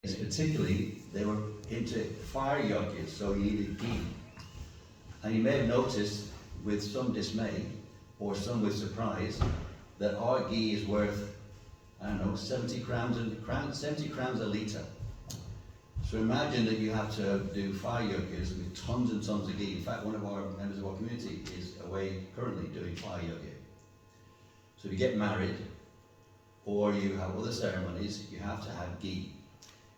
particularly, they were into fire yogis, so you needed ghee. And you may have noticed, with some dismay, or some with surprise, that our ghee is worth, I don't know, 70 crowns a litre. So imagine that you have to do fire yogis with tons and tons of ghee. In fact, one of our members of our community is away currently doing fire yoga. So if you get married, or you have other ceremonies, you have to have ghee.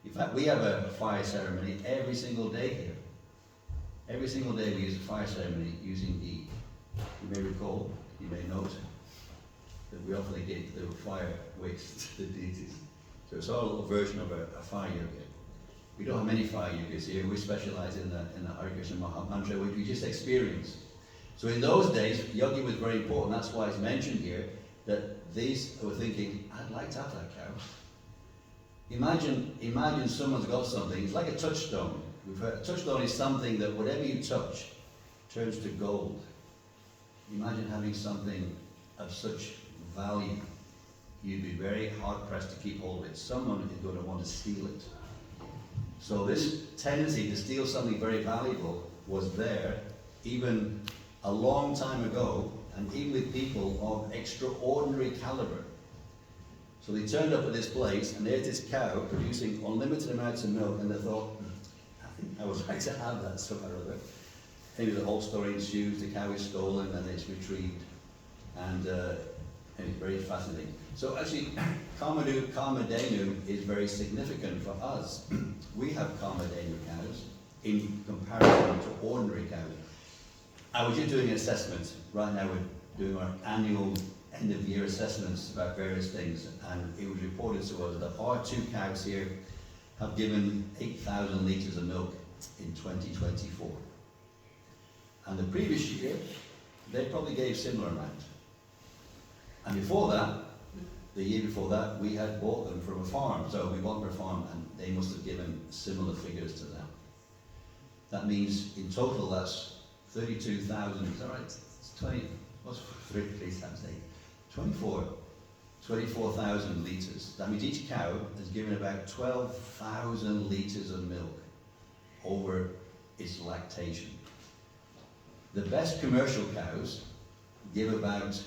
In fact, we have a fire ceremony every single day here. Every single day we use a fire ceremony using ghee. You may recall, you may note, that we often give the fire wicks to the deities. So it's all a little version of a fire yoga. We don't have many fire yogas here. We specialize in the Hare Krishna mantra, which we just experience. So in those days, yoga was very important. That's why it's mentioned here that these were thinking, I'd like to have that cow. Imagine someone's got something. It's like a touchstone. We've heard a touchstone is something that whatever you touch turns to gold. Imagine having something of such value. You'd be very hard pressed to keep hold of it. Someone is going to want to steal it. So this tendency to steal something very valuable was there even a long time ago, and even with people of extraordinary caliber. So they turned up at this place, and there's this cow producing unlimited amounts of milk, and they thought, I think I would like to have that somehow or other. Anyway, the whole story ensues. The cow is stolen, and it's retrieved, and it's very fascinating. So actually, Kamadenu is very significant for us. We have Kamadenu cows in comparison to ordinary cows. I was just doing an assessment. Right now we're doing our annual end-of-year assessments about various things, and it was reported to us that our two cows here have given 8,000 litres of milk in 2024. And the previous year, they probably gave similar amount. And before that, the year before that, we had bought them from a farm. So we bought them from a farm, and they must have given similar figures to that. That means in total that's 32,000, is that right? It's 20, what's 3 times 8? 24,000 litres. That means each cow has given about 12,000 litres of milk over its lactation. The best commercial cows give about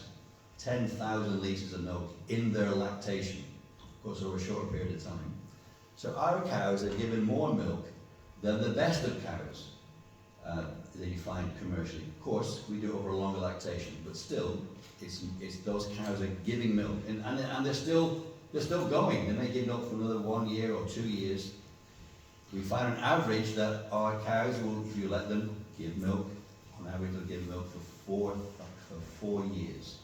10,000 litres of milk in their lactation, of course over a short period of time. So our cows are given more milk than the best of cows that you find commercially. Of course, we do it over a longer lactation, but still, it's those cows are giving milk, and they're still going. They may give milk for another 1 year or 2 years. We find on average that our cows will, if you let them give milk, on average they'll give milk for 4 years.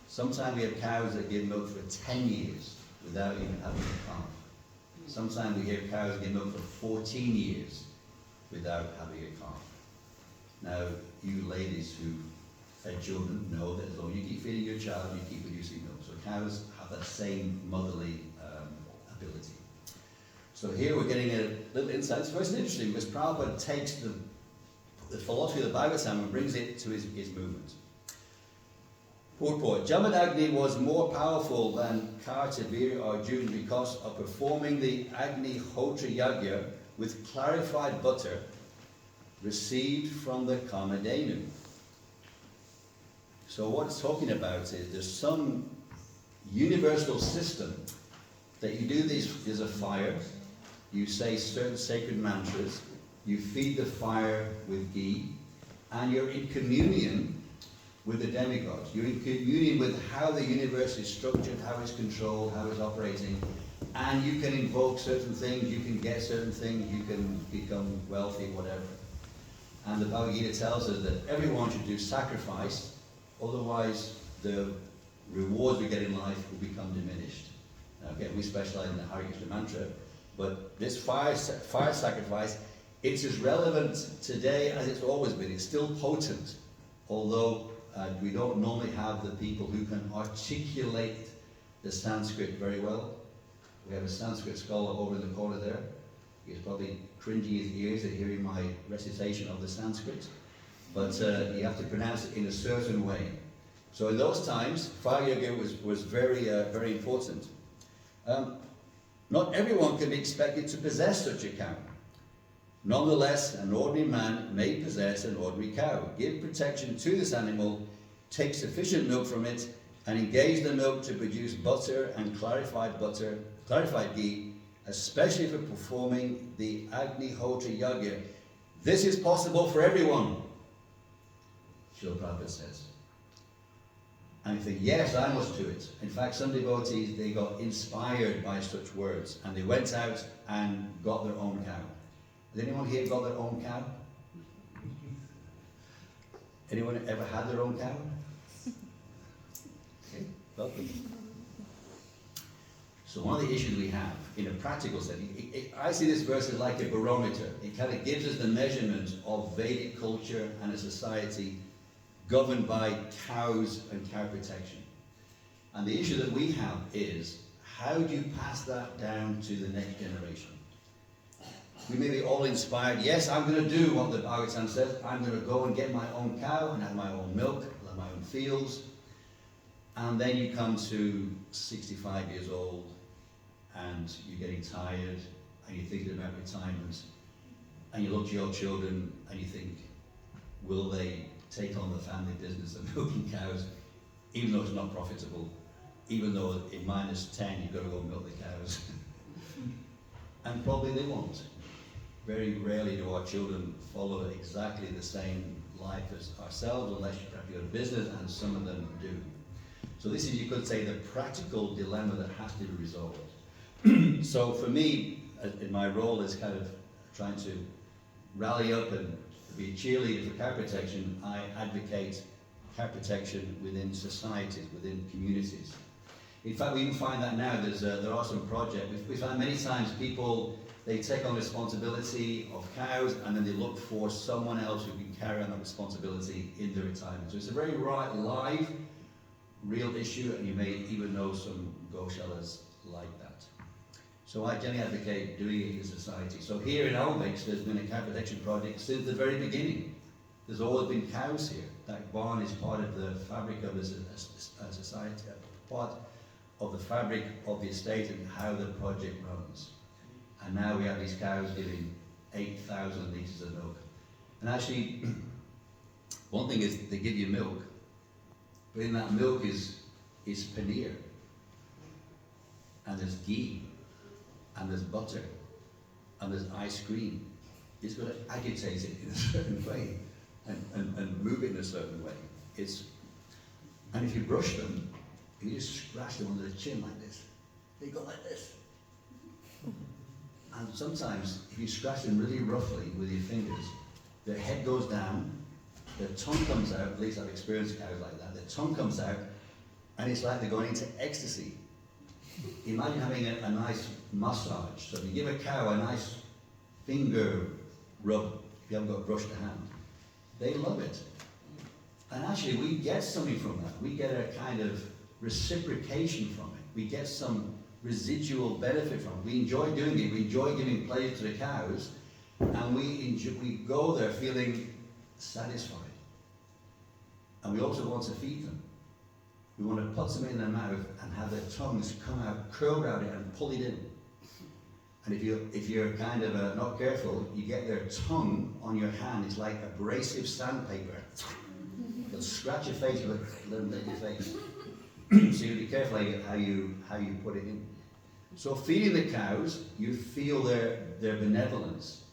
Sometimes we have cows that give milk for 10 years without even having a calf. Sometimes we hear cows that give milk for 14 years without having a calf. Now, you ladies who fed children know that as long as you keep feeding your child, you keep producing milk. So cows have that same motherly ability. So here we're getting a little insight. It's very interesting because Prabhupada takes the philosophy of the Bhagavatam and brings it to his movement. Purport. Jamadagni was more powerful than Kartavir Arjuna because of performing the Agni Hotra Yagya with clarified butter received from the Kamadenu. So what it's talking about is there's some universal system that you do there's a fire, you say certain sacred mantras, you feed the fire with ghee, and you're in communion with the demigods. You're in communion with how the universe is structured, how it's controlled, how it's operating, and you can invoke certain things, you can get certain things, you can become wealthy, whatever. And the Bhagavad Gita tells us that everyone should do sacrifice, otherwise the rewards we get in life will become diminished. Now again, we specialize in the Hare Krishna mantra, but this fire sacrifice, it's as relevant today as it's always been. It's still potent, although we don't normally have the people who can articulate the Sanskrit very well. We have a Sanskrit scholar over in the corner there. He's probably cringing his ears at hearing my recitation of the Sanskrit, but you have to pronounce it in a certain way. So in those times, fire yoga was very, very important. Not everyone can be expected to possess such a cow. Nonetheless, an ordinary man may possess an ordinary cow. Give protection to this animal, take sufficient milk from it, and engage the milk to produce butter and clarified ghee, especially for performing the Agnihotra Yagya. This is possible for everyone, Srila Prabhupada says. And you think, yes, I must do it. In fact, some devotees, they got inspired by such words, and they went out and got their own cow. Has anyone here got their own cow? Anyone ever had their own cow? Okay, welcome. So one of the issues we have in a practical setting, I see this verse as like a barometer. It kind of gives us the measurement of Vedic culture and a society governed by cows and cow protection. And the issue that we have is, how do you pass that down to the next generation? We may be all inspired, yes, I'm going to do what the Bhagavatam says, I'm going to go and get my own cow and have my own milk, have my own fields. And then you come to 65 years old and you're getting tired and you're thinking about retirement, and you look to your children and you think, will they take on the family business of milking cows, even though it's not profitable, even though in -10 you've got to go milk the cows? And probably they won't. Very rarely do our children follow exactly the same life as ourselves, unless you perhaps got a business, and some of them do. So this is, you could say, the practical dilemma that has to be resolved. So for me, in my role as kind of trying to rally up and be a cheerleader for cow protection, I advocate cow protection within societies, within communities. In fact, we even find that now. There are some projects. We find many times people, they take on responsibility of cows and then they look for someone else who can carry on that responsibility in their retirement. So it's a very live, real issue, and you may even know some gaushaalas like that. So I generally advocate doing it in society. So here in Almviks, there's been a cow protection project since the very beginning. There's always been cows here. That barn is part of the fabric of a society, part of the fabric of the estate and how the project runs. And now we have these cows giving 8,000 litres of milk. And actually, one thing is they give you milk, but in that milk is paneer, and there's ghee, and there's butter, and there's ice cream. It's got to agitate it in a certain way and move it in a certain way. And if you brush them, you just scratch them under the chin like this. They go like this. And sometimes, if you scratch them really roughly with your fingers, their head goes down, their tongue comes out. At least I've experienced cows like that. Their tongue comes out, and it's like they're going into ecstasy. Imagine having a nice massage. So if you give a cow a nice finger rub, if you haven't got a brush to hand, they love it. And actually, we get something from that. We get a kind of reciprocation from it. We get some residual benefit from it. We enjoy doing it. We enjoy giving pleasure to the cows, and we go there feeling satisfied. And we also want to feed them. We want to put them in their mouth and have their tongues come out, curl around it, and pull it in. And if you're kind of not careful, you get their tongue on your hand. It's like abrasive sandpaper. It'll scratch your face, but let them lick your face. So you be careful how you put it in. So feeding the cows, you feel their benevolence,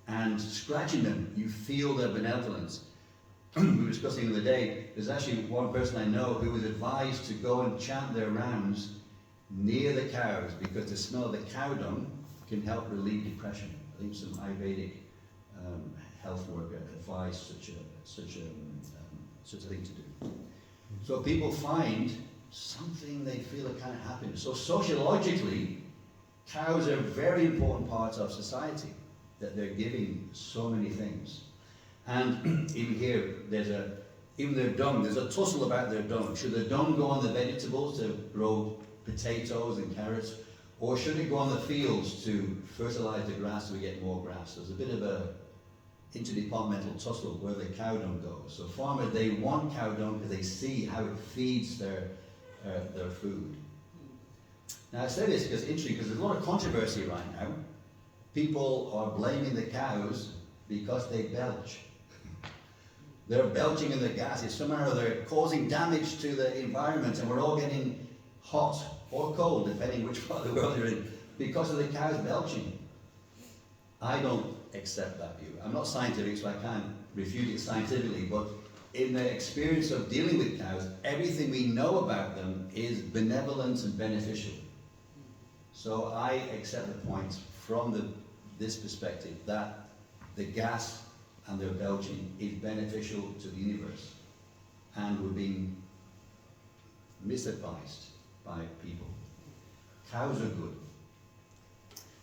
and scratching them, you feel their benevolence. We were discussing the other day. There's actually one person I know who was advised to go and chant their rounds near the cows because the smell of the cow dung can help relieve depression. I think some Ayurvedic health worker advised such a thing to do. So people find something they feel a kind of happiness. So sociologically, cows are very important parts of society, that they're giving so many things. And even here, even their dung, there's a tussle about their dung. Should the dung go on the vegetables to grow potatoes and carrots, or should it go on the fields to fertilize the grass so we get more grass? There's a bit of a interdepartmental tussle where the cow dung goes. So farmers, they want cow dung because they see how it feeds their food. Now I say this because it's interesting, because there's a lot of controversy right now. People are blaming the cows because they belch. They're belching in the gases. Somehow they're causing damage to the environment, and we're all getting hot or cold, depending which part of the world you're in, because of the cows belching. I don't accept that view. I'm not scientific, so I can't refute it scientifically, but in the experience of dealing with cows, everything we know about them is benevolent and beneficial. So I accept the point from this perspective that the gas and their belching is beneficial to the universe, and we're being misadvised by people. Cows are good.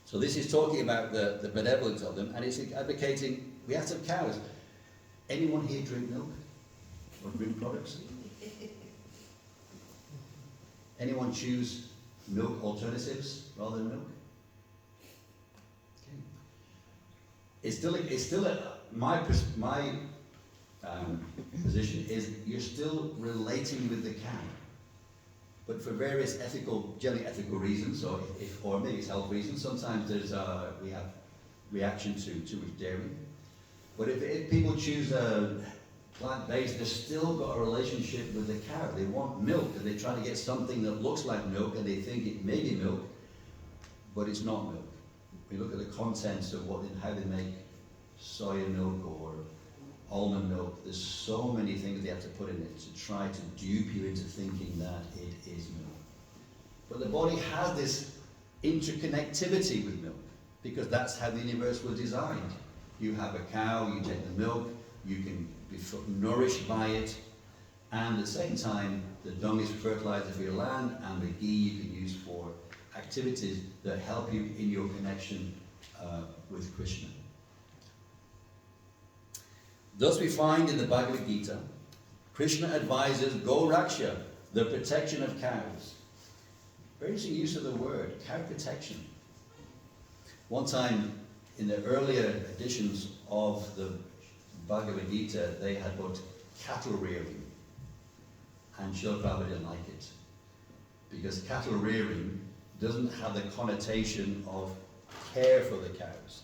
So this is talking about the benevolence of them, and it's advocating we have to have cows. Anyone here drink milk or drink products? Anyone choose milk alternatives rather than milk? Okay. It's still my position is you're still relating with the cow, but for various generally ethical reasons, or maybe it's health reasons. Sometimes we have reaction to too much dairy. But if people choose plant-based, they've still got a relationship with the cow. They want milk, and they try to get something that looks like milk, and they think it may be milk, but it's not milk. We look at the contents of how they make soya milk or almond milk. There's so many things they have to put in it to try to dupe you into thinking that it is milk. But the body has this interconnectivity with milk, because that's how the universe was designed. You have a cow, you take the milk, you can be nourished by it, and at the same time, the dung is fertilizer for your land, and the ghee you can use for activities that help you in your connection with Krishna. Thus we find in the Bhagavad Gita, Krishna advises Goraksha, the protection of cows. Very interesting use of the word, cow protection. One time, in the earlier editions of the Bhagavad Gita, they had about cattle rearing, and Srila Prabhupada didn't like it, because cattle rearing doesn't have the connotation of care for the cows.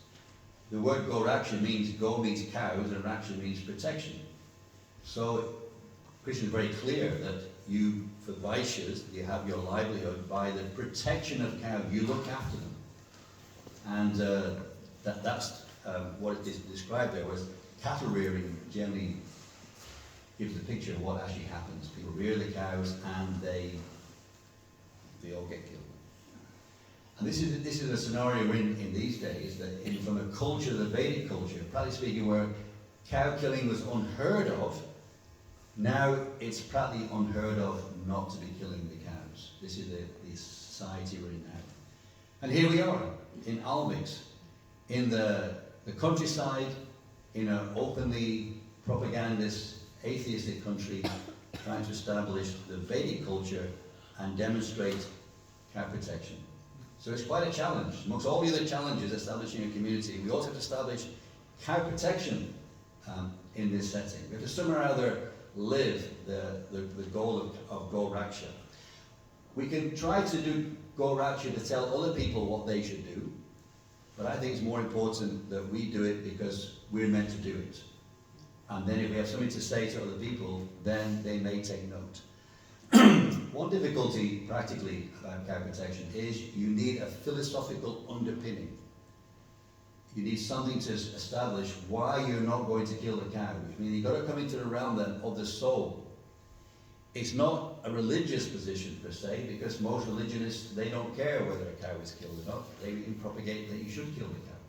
The word Goraksha means go means cows, and Raksha means protection. So Krishna is very clear that you, for Vaishyas, you have your livelihood by the protection of cows. You look after them. And that's what it is described there, was cattle rearing generally gives a picture of what actually happens. People rear the cows and they all get killed. And this is a scenario we're in these days, that from a culture, the Vedic culture, practically speaking, where cow killing was unheard of, now it's practically unheard of not to be killing the cows. This is the society we're in now. And here we are, in Almviks, in the countryside, in an openly propagandist, atheistic country, trying to establish the Vedic culture and demonstrate cow protection. So it's quite a challenge. Amongst all the other challenges establishing a community, we also have to establish cow protection in this setting. We have to somehow or other live the goal of Goraksha. We can try to do Goraksha to tell other people what they should do, but I think it's more important that we do it because we're meant to do it. And then if we have something to say to other people, then they may take note. One difficulty, practically, about cow protection is you need a philosophical underpinning. You need something to establish why you're not going to kill the cow. I mean, you've got to come into the realm then of the soul. It's not a religious position per se, because most religionists, they don't care whether a cow is killed or not. They propagate that you should kill the cow.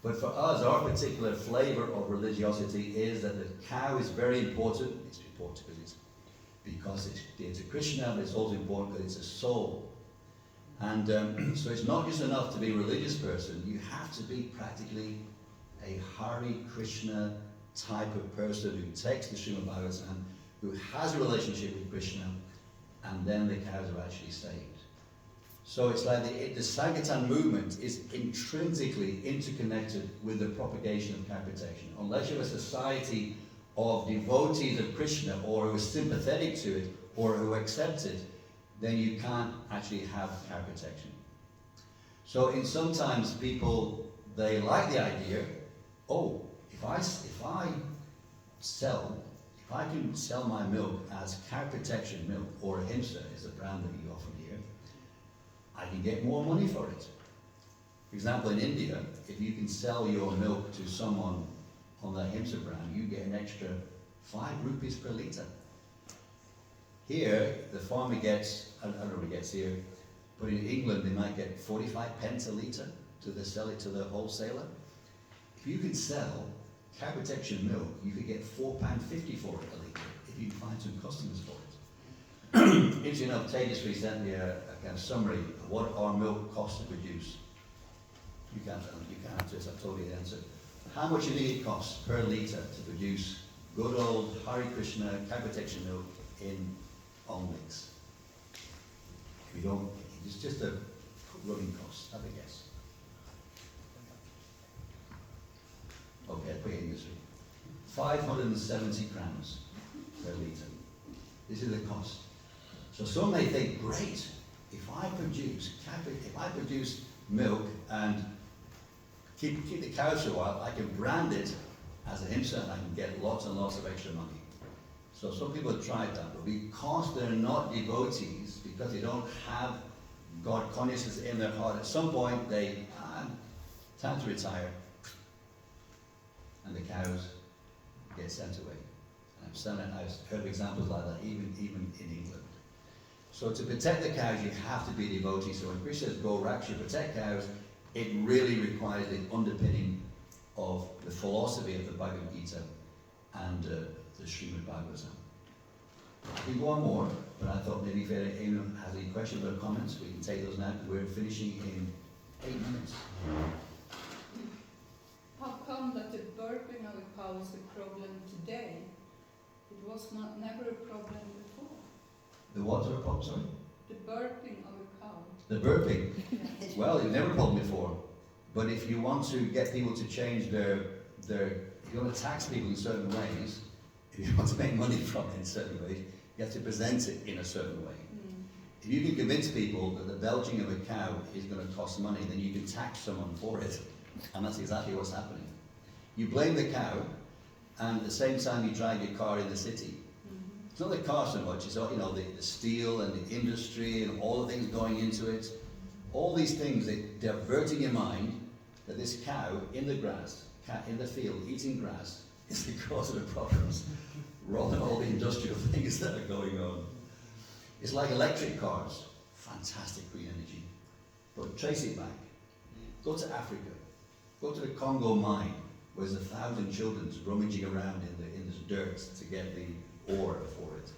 But for us, our particular flavor of religiosity is that the cow is very important. It's important because it's dear to Krishna, but it's also important because it's a soul. And so it's not just enough to be a religious person. You have to be practically a Hare Krishna type of person who takes the Srimad Bhagavatam, who has a relationship with Krishna, and then the cows are actually saved. So it's like the Sankirtan movement is intrinsically interconnected with the propagation of cow protection. Unless you have a society of devotees of Krishna, or who are sympathetic to it, or who accept it, then you can't actually have cow protection. So sometimes people, they like the idea, oh, if I can sell my milk as cow protection milk, or Ahimsa is a brand that you often hear, I can get more money for it. For example, in India, if you can sell your milk to someone on the Ahimsa brand, you get an extra 5 rupees per litre. Here, the farmer gets, I don't know what he gets here, but in England they might get 45 pence a litre to sell it to the wholesaler. If you can sell cow protection milk, you could get £4.50 for it a litre if you can find some customers for it. Interesting enough, Tejasvi sent me a kind of summary of what our milk costs to produce. You can't answer this, I've told you the answer. How much do you think it costs per litre to produce good old Hare Krishna cow protection milk in Almviks? If you don't, it's just a running cost, have a guess. Okay, put it in this way. 570 crowns per litre. This is the cost. So some may think, great, if I produce milk and keep the cows for a while, I can brand it as Ahimsa and I can get lots and lots of extra money. So some people have tried that, but because they're not devotees, because they don't have God consciousness in their heart, at some point they, time to retire, and the cows get sent away. And I've heard of examples like that even in England. So to protect the cows, you have to be a devotee. So when Krishna says go Raksha, protect cows, it really requires the underpinning of the philosophy of the Bhagavad Gita and the Srimad Bhagavatam. We can go on more, but I thought maybe if anyone has any questions or comments, we can take those now. We're finishing in 8 minutes. How come that the burping of a cow is a problem today? It was never a problem before. The what are a problem, sorry? The burping of a cow. The burping? Well, it was never a problem before. But if you want to get people to change their if you want to tax people in certain ways, if you want to make money from it in certain ways, you have to present it in a certain way. If you can convince people that the belching of a cow is going to cost money, then you can tax someone for it. And that's exactly what's happening. You blame the cow, and at the same time you drive your car in the city. It's not the car so much, it's all, the steel and the industry and all the things going into it. All these things, they're diverting your mind that this cow in the grass, in the field, eating grass, is the cause of the problems, rather than all the industrial things that are going on. It's like electric cars, fantastic green energy. But trace it back. Go to Africa. Go to the Congo mine, where there's 1,000 children rummaging around in this dirt to get the ore for it.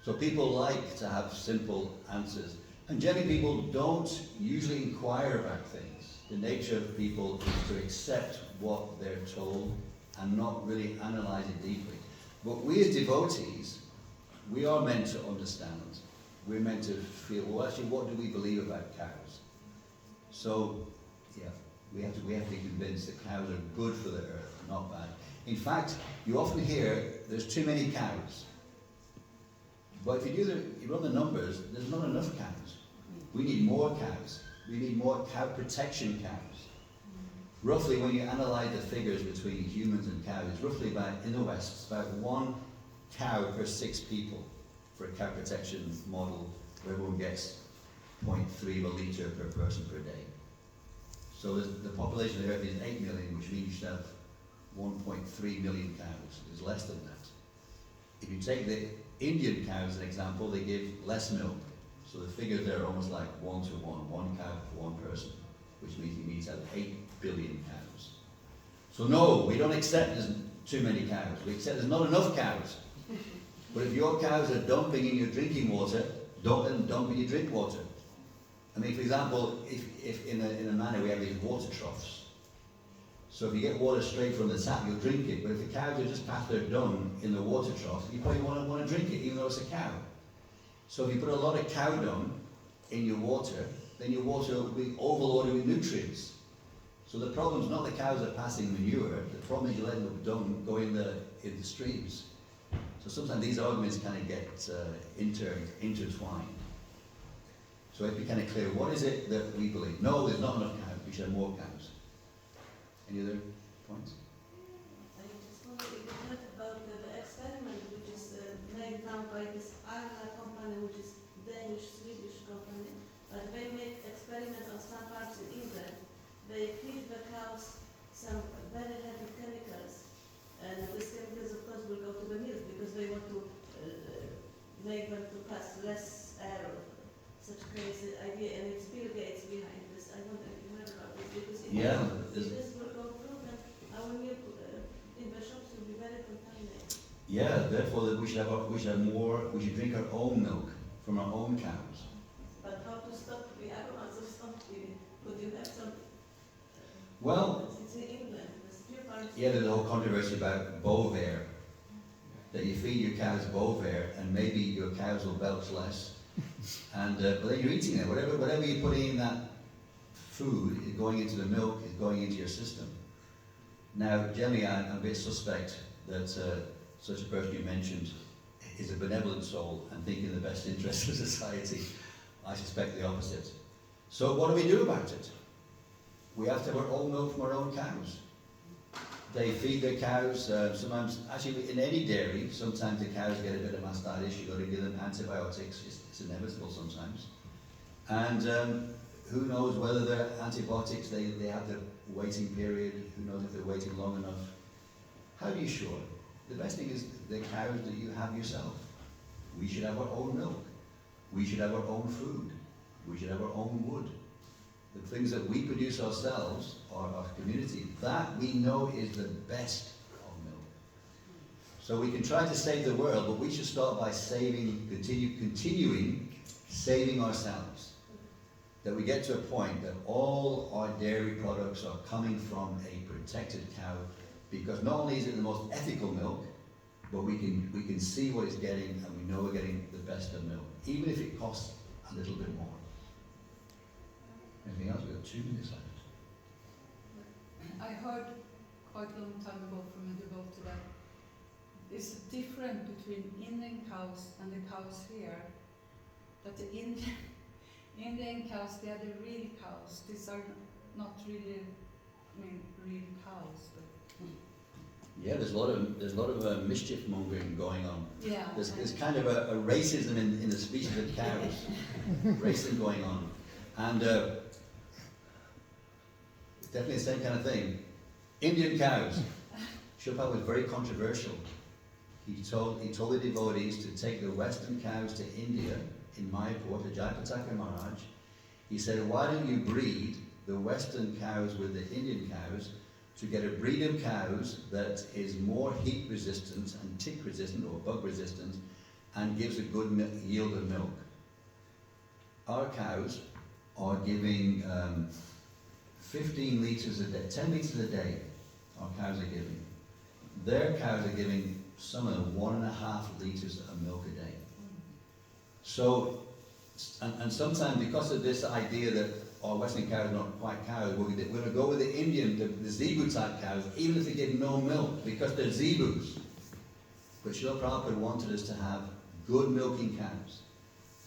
So people like to have simple answers. And generally people don't usually inquire about things. The nature of people is to accept what they're told and not really analyze it deeply. But we as devotees, we are meant to understand. We're meant to feel, well actually what do we believe about cows? So, yeah. We have to be convinced that cows are good for the earth, not bad. In fact, you often hear there's too many cows. But if you run the numbers, there's not enough cows. We need more cows. We need more cow protection cows. Roughly, when you analyze the figures between humans and cows, it's roughly about, in the West, it's about 1 cow per 6 people for a cow protection model where everyone gets 0.3 of a litre per person per day. So the population of the Earth is 8 million, which means you should have 1.3 million cows. There's less than that. If you take the Indian cows as an example, they give less milk. So the figures there are almost like 1 to 1, 1 cow for 1 person, which means you need to have 8 billion cows. So no, we don't accept there's too many cows. We accept there's not enough cows. But if your cows are dumping in your drinking water, don't let them dump in your drink water. I mean, for example, if in a manner we have these water troughs. So if you get water straight from the tap, you'll drink it. But if the cows are just past their dung in the water trough, you probably want to drink it, even though it's a cow. So if you put a lot of cow dung in your water, then your water will be overloaded with nutrients. So the problem's not the cows are passing manure, the problem is you let the dung go in the streams. So sometimes these arguments kind of get intertwined. So it'd be kind of clear, what is it that we believe? No, there's not enough cows, we should have more cows. Any other points? I just wonder if you heard about the experiment which is made now by this Almviks company, which is Danish-Swedish company, but they made experiment on some parts in England. They feed the cows some very heavy chemicals, and these chemicals of course will go to the milk because they want to make them to pass less air or such crazy idea, and it's Bill Gates behind this. I wonder if you heard about this, because if this will go through, then our milk in the shops will be very contaminated. Yeah, therefore that we should drink our own milk from our own cows. But how to stop the other ones to stop feeding? Could you have some? Well, it's in England. There's few parts. yeah, there's a whole controversy about Bovaer. That you feed your cows Bovaer, and maybe your cows will belch less. And but then you're eating it. Whatever you're putting in that food is going into the milk, is going into your system. Now, generally, I'm a bit suspect that such a person you mentioned is a benevolent soul and thinking the best interest of society. I suspect the opposite. So what do we do about it? We have to have our own milk from our own cows. They feed their cows, sometimes, actually in any dairy, sometimes the cows get a bit of mastitis, you've got to give them antibiotics, it's inevitable sometimes. And who knows whether they're antibiotics, they have the waiting period, who knows if they're waiting long enough. How do you sure? The best thing is the cows that you have yourself. We should have our own milk. We should have our own food. We should have our own wood. The things that we produce ourselves, or our community, that we know is the best of milk. So we can try to save the world, but we should start by continuing saving ourselves. That we get to a point that all our dairy products are coming from a protected cow, because not only is it the most ethical milk, but we can see what it's getting, and we know we're getting the best of milk, even if it costs a little bit more. Anything else? We've got 2 minutes left. I heard quite a long time ago from a devotee that there's a difference between Indian cows and the cows here. That the Indian cows, they are the real cows. These are not really, real cows. But Yeah, there's a lot of mischief mongering going on. yeah, There's kind of a racism in the species of cows, racism going on, and it's definitely the same kind of thing. Indian cows. Chopin was very controversial. He told the devotees to take the Western cows to India in Mayapur to Jayapataka Maharaj. He said, why don't you breed the Western cows with the Indian cows to get a breed of cows that is more heat resistant and tick resistant or bug resistant and gives a good yield of milk. Our cows are giving 15 litres a day, 10 litres a day our cows are giving. Their cows are giving some of them 1.5 litres of milk a day. So, and sometimes because of this idea that our Western cows are not quite cows, we're going to go with the Indian, the zebu type cows, even if they give no milk, because they're zebus. But Srila Prabhupada wanted us to have good milking cows.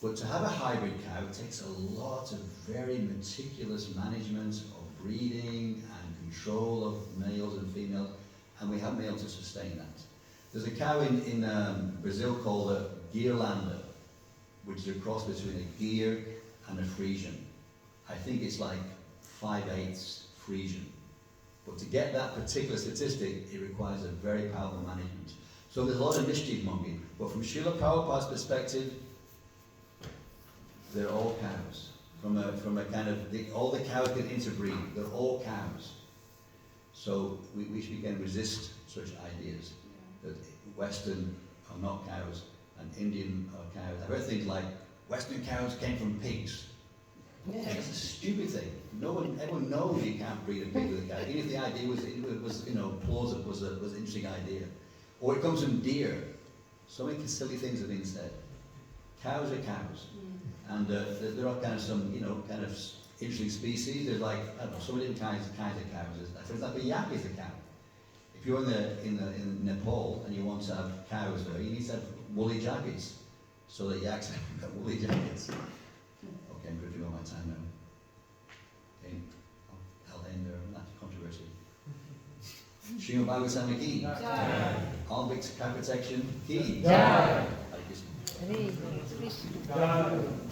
But to have a hybrid cow takes a lot of very meticulous management of breeding and control of males and females, and we haven't been able to sustain that. There's a cow in Brazil called a Gearlander, which is a cross between a Gear and a Frisian. I think it's like 5/8 Frisian. But to get that particular statistic, it requires a very powerful management. So there's a lot of mischief mongering. But from Srila Prabhupada's perspective, they're all cows. From a kind of, all the cows get interbreed. They're all cows. So we should again resist such ideas. That Western are not cows and Indian are cows. I've heard things like Western cows came from pigs. Yeah, it's a stupid thing. Everyone knows you can't breed a pig with a cow. Even if the idea was plausible, was an interesting idea. Or it comes from deer. So many silly things have been said. Cows are cows. And there are kind of some, kind of interesting species. There's like, I don't know, so many different kinds of cows. For example, a yak is a cow. If you're in Nepal and you want to have cows there, you need to have woolly jackets, so that yaks have woolly jackets. getting gripping on my time now. Okay, I'll end there on that controversy. Shyamasundar ki. Almviks protection ki. Hare Krishna. Hare Krishna.